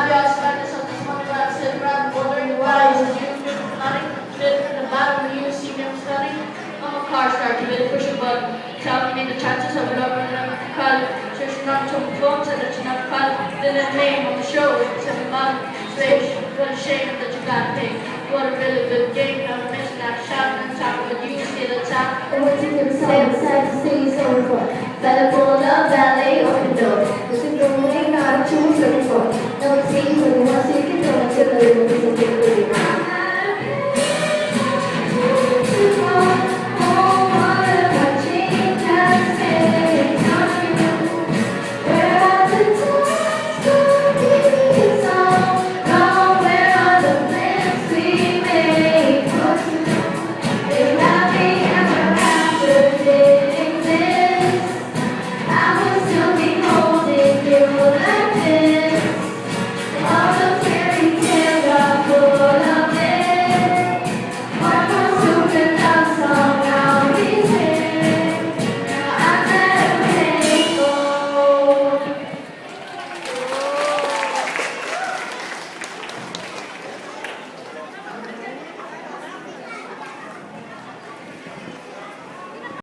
just madness of this one that sitting around wondering why is you doing nothing? Living in the battle you see me studying. I'm a car starter, really push a button. Tell me the chances of loving them call. So she's not to phone, said that she's not called. Then the name on the show, it's in the bottom. Space, what a shame that you got picked. What a really good game, I'm missing that shot on top, but you see the top. And what you can say, I'm sad to see you so far. Better pull up, ballet, open door. This is the way, not a choose looking for.